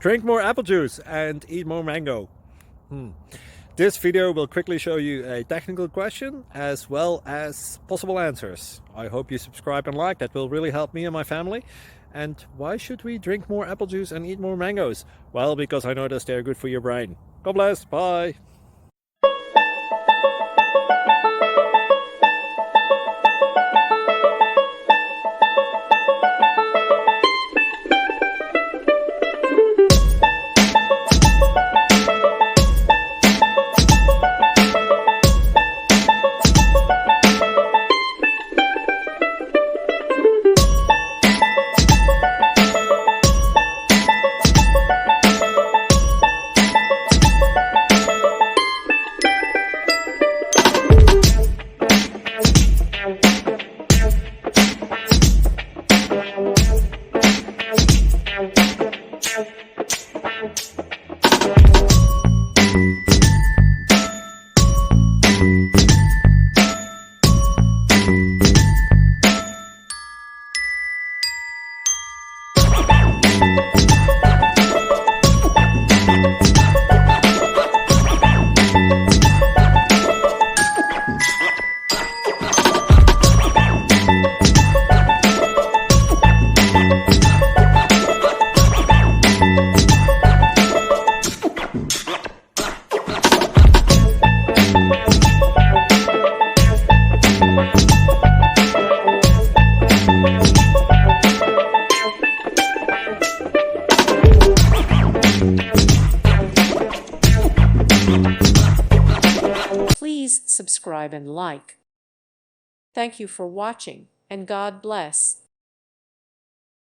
Drink more apple juice and eat more mango. This video will quickly show you a technical question as well as possible answers. I hope you subscribe and like, that will really help me and my family. And why should we drink more apple juice and eat more mangoes? Well, because I noticed they're good for your brain. God bless, bye! Please subscribe and like. Thank you for watching, and God bless.